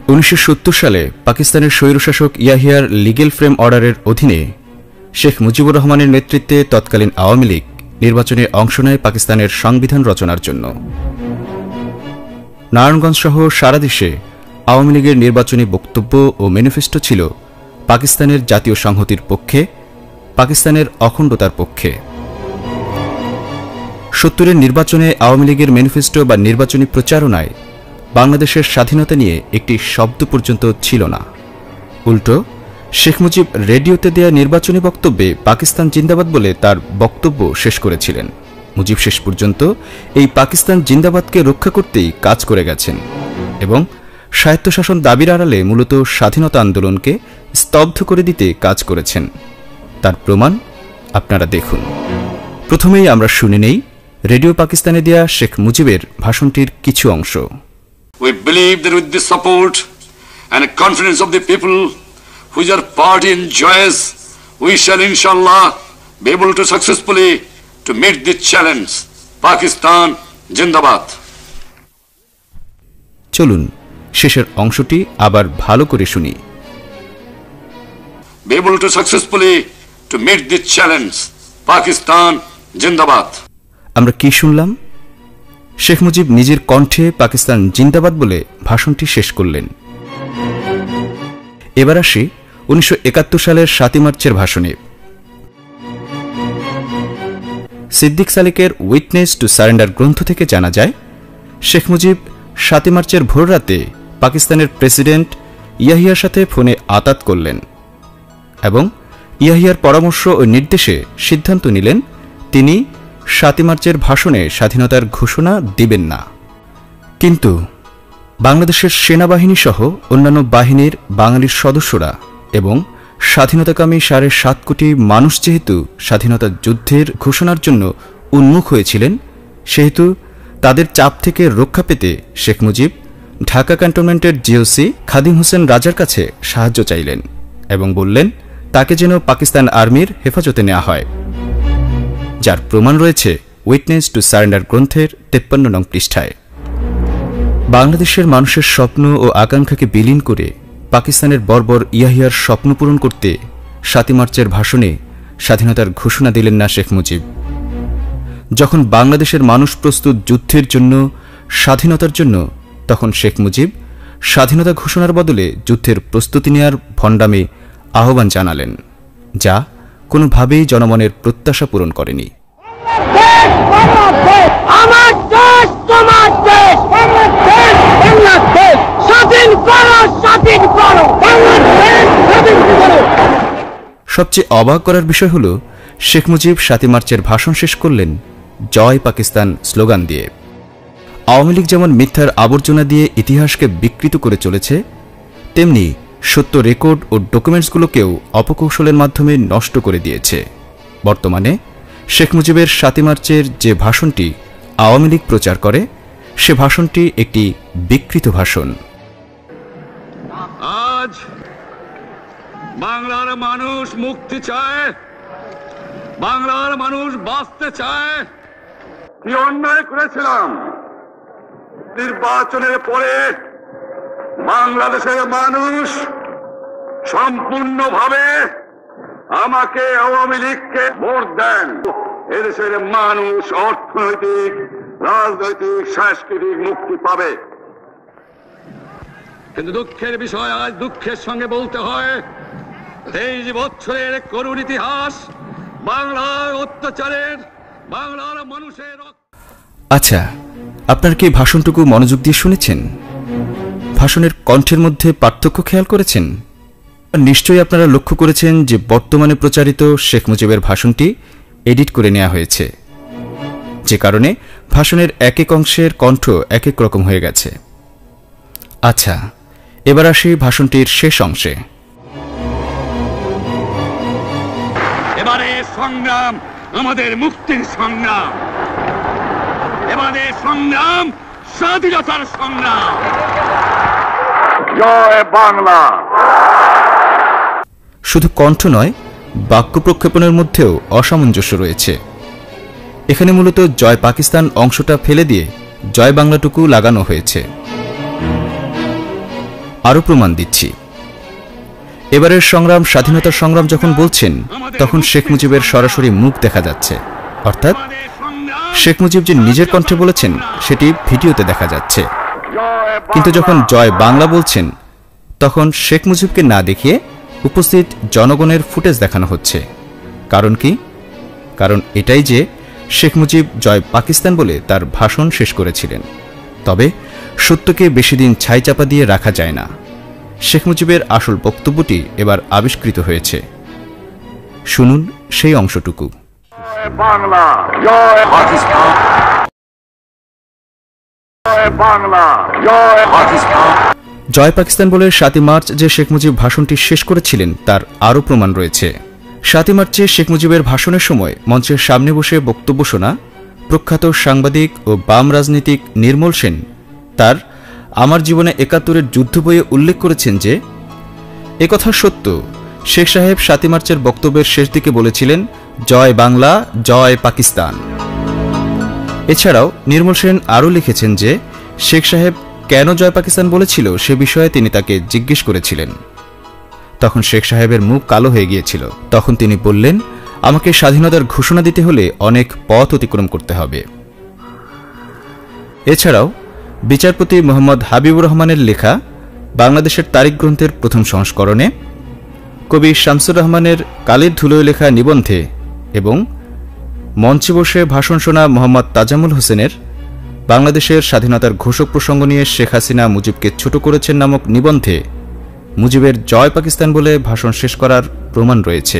1970 সালে পাকিস্তানের স্বৈরশাসক ইয়াহিয়ার legal frame অর্ডারের অধীনে শেখ মুজিবুর রহমানের নেতৃত্বে তৎকালীন আওয়ামী লীগ নির্বাচনে অংশ নেয় পাকিস্তানের সংবিধান রচনার জন্য। নারায়ণগঞ্জ সহ সারা দেশে আওয়ামী লীগের নির্বাচনী বক্তব্য ও ম্যানিফেস্টো ছিল পাকিস্তানের জাতীয় সংহতির পক্ষে, পাকিস্তানের অখণ্ডতার পক্ষে। 70-এর নির্বাচনে আওয়ামী লীগের ম্যানিফেস্টো বা নির্বাচনী প্রচারণায় বাংলাদেশের স্বাধীনতা নিয়ে একটি শব্দ পর্যন্ত ছিল না। উল্টো শেখ মুজিব রেডিওতে দেয়া নির্বাচনী বক্তব্যে পাকিস্তান জিন্দাবাদ বলে তার বক্তব্য শেষ করেছিলেন। মুজিব শেষ পর্যন্ত এই পাকিস্তান জিন্দাবাদকে রক্ষা করতেই কাজ করে গেছেন এবং স্বায়ত্তশাসন দাবির আড়ালে মূলত স্বাধীনতা আন্দোলনকে স্তব্ধ করে দিতে কাজ করেছেন। তার প্রমাণ আপনারা দেখুন। প্রথমেই আমরা শুনে নেই রেডিও পাকিস্তানে দেয়া শেখ মুজিবের ভাষণটির কিছু অংশ। We believe that with the support and confidence of the people which our party enjoys, we shall inshallah be able to successfully to meet the challenge. Pakistan Jindabad. চলুন শেষের অংশটি আবার ভালো করে শুনি। Be able to successfully to meet the challenge. Pakistan Jindabad. আমরা কি শুনলাম? শেখ মুজিব নিজের কণ্ঠে পাকিস্তান জিন্দাবাদ বলে ভাষণটি শেষ করলেন। এবার আসি 1971 সালের 7 মার্চের ভাষণে। সিদ্দিক সালেকের উইটনেস টু সারেন্ডার গ্রন্থ থেকে জানা যায়, শেখ মুজিব 7 মার্চের ভোররাতে পাকিস্তানের প্রেসিডেন্ট ইয়াহিয়ার সাথে ফোনে আতাত করলেন এবং ইয়াহিয়ার পরামর্শ ও নির্দেশে সিদ্ধান্ত নিলেন তিনি 7 মার্চের ভাষণে স্বাধীনতার ঘোষণা দিবেন না। কিন্তু বাংলাদেশের সেনাবাহিনী সহ অন্যান্য বাহিনীর বাঙালির সদস্যরা এবং স্বাধীনতাকামী 7.5 কোটি মানুষ যেহেতু স্বাধীনতা যুদ্ধের ঘোষণার জন্য উন্মুখ হয়েছিলেন, সেহেতু তাদের চাপ থেকে রক্ষা পেতে শেখ মুজিব ঢাকা ক্যান্টনমেন্টের জিওসি খাদিম হোসেন রাজার কাছে সাহায্য চাইলেন এবং বললেন তাকে যেন পাকিস্তান আর্মির হেফাজতে নেওয়া হয়, যার প্রমাণ রয়েছে উইটনেস টু সারেন্ডার গ্রন্থের 53 নং পৃষ্ঠায়। বাংলাদেশের মানুষের স্বপ্ন ও আকাঙ্ক্ষাকে বিলীন করে পাকিস্তানের বর্বর ইয়াহিয়ার স্বপ্ন পূরণ করতে 7 মার্চের ভাষণে স্বাধীনতার ঘোষণা দিলেন না শেখ মুজিব। যখন বাংলাদেশের মানুষ প্রস্তুত যুদ্ধের জন্য, স্বাধীনতার জন্য, তখন শেখ মুজিব স্বাধীনতা ঘোষণার বদলে যুদ্ধের প্রস্তুতি নেয়ার ভণ্ডামে আহ্বান জানালেন, যা কোনোভাবেই জনমনের প্রত্যাশা পূরণ করেনি। সবচেয়ে অবাক করার বিষয় হল, শেখ মুজিব 7 মার্চের ভাষণ শেষ করলেন জয় পাকিস্তান স্লোগান দিয়ে। আওয়ামী লীগ যেমন মিথ্যার আবর্জনা দিয়ে ইতিহাসকে বিকৃত করে চলেছে, তেমনি সত্য রেকর্ড ও ডকুমেন্টসগুলোকেও অপকৌশলের মাধ্যমে নষ্ট করে দিয়েছে। বর্তমানে শেখ মুজিবের 7 মার্চের যে ভাষণটি আওয়ামী লীগ প্রচার করে, সে ভাষণটি একটি বিকৃত ভাষণ। আজ বাংলার মানুষ মুক্তি চায়, বাংলার মানুষ বাঁচতে চায়। কি অন্যায় করেছিলাম নির্বাচনের পরে বাংলাদেশের মানুষ সম্পূর্ণভাবে আমাকে আওয়ামী লীগকে ভোট দেন। এদেশের মানুষ অর্থনৈতিক, রাজনৈতিক, সাংস্কৃতিক মুক্তি পাবে। কিন্তু দুঃখের বিষয়, আজ দুঃখের সঙ্গে বলতে হয় 23 বছরের করুণ ইতিহাস বাংলার অত্যাচারের, বাংলার মানুষের। আচ্ছা, আপনার কি ভাষণটুকু মনোযোগ দিয়ে শুনেছেন? ভাষণের কণ্ঠের মধ্যে পার্থক্য খেয়াল করেছেন? নিশ্চয়ই আপনারা লক্ষ্য করেছেন যে বর্তমানে প্রচারিত শেখ মুজিবের ভাষণটি এডিট করে নেওয়া হয়েছে, যে কারণে ভাষণের এক এক অংশের কণ্ঠ এক এক রকম হয়ে গেছে। আচ্ছা, এবার আসি ভাষণটির শেষ অংশে। এবারে সংগ্রাম আমাদের মুক্তির সংগ্রাম, এবারে সংগ্রাম স্বাধীনতার সংগ্রাম। জয় বাংলা। শুধু কণ্ঠ নয়, বাক্য প্রক্ষেপণের মধ্যেও অসামঞ্জস্য রয়েছে। এখানে মূলত জয় পাকিস্তান অংশটা ফেলে দিয়ে জয় বাংলাটুকু লাগানো হয়েছে। আরও প্রমাণ দিচ্ছি। এবারের সংগ্রাম স্বাধীনতার সংগ্রাম যখন বলছেন, তখন শেখ মুজিবের সরাসরি মুখ দেখা যাচ্ছে, অর্থাৎ শেখ মুজিব যে নিজের কণ্ঠে বলেছেন সেটি ভিডিওতে দেখা যাচ্ছে। কিন্তু যখন জয় বাংলা বলছেন, তখন শেখ মুজিবকে না দেখিয়ে উপস্থিত জনগণের ফুটেজ দেখানো হচ্ছে। কারণ কি? কারণ এটাই যে শেখ মুজিব জয় পাকিস্তান বলে তার ভাষণ শেষ করেছিলেন। তবে সত্যকে বেশি দিন ছাইচাপা দিয়ে রাখা যায় না। শেখ মুজিবের আসল বক্তব্যটি এবার আবিষ্কৃত হয়েছে। শুনুন সেই অংশটুকু। বাংলা, জয় পাকিস্তান, জয় বাংলা, জয় পাকিস্তান। জয় পাকিস্তান বলে 7ই মার্চ যে শেখ মুজিব ভাষণটি শেষ করেছিলেন তার আরও প্রমাণ রয়েছে। 7ই মার্চে শেখ মুজিবের ভাষণের সময় মঞ্চের সামনে বসে বক্তব্য শোনা প্রখ্যাত সাংবাদিক ও বাম রাজনীতিক নির্মল সেন তার আমার জীবনে ৭১-এর যুদ্ধ বইয়ে উল্লেখ করেছেন যে একথা সত্য, শেখ সাহেব 7ই মার্চের বক্তব্যের শেষ দিকে বলেছিলেন, জয় বাংলা, জয় পাকিস্তান। এছাড়াও নির্মল সেন আরও লিখেছেন যে শেখ সাহেব কেন জয় পাকিস্তান বলেছিল সে বিষয়ে তিনি তাকে জিজ্ঞেস করেছিলেন। তখন শেখ সাহেবের মুখ কালো হয়ে গিয়েছিল। তখন তিনি বললেন, আমাকে স্বাধীনতার ঘোষণা দিতে হলে অনেক পথ অতিক্রম করতে হবে। এছাড়াও বিচারপতি মোহাম্মদ হাবিবুর রহমানের লেখা বাংলাদেশের তারিখ গ্রন্থের প্রথম সংস্করণে, কবি শামসুর রহমানের কালের ধুলোয় লেখা নিবন্ধে এবং মঞ্চে বসে ভাষণ শোনা মোহাম্মদ তাজামুল হোসেনের বাংলাদেশের স্বাধীনতার ঘোষক প্রসঙ্গ নিয়ে শেখ হাসিনা মুজিবকে ছোট করেছেন নামক নিবন্ধে মুজিবের জয় পাকিস্তান বলে ভাষণ শেষ করার প্রমাণ রয়েছে।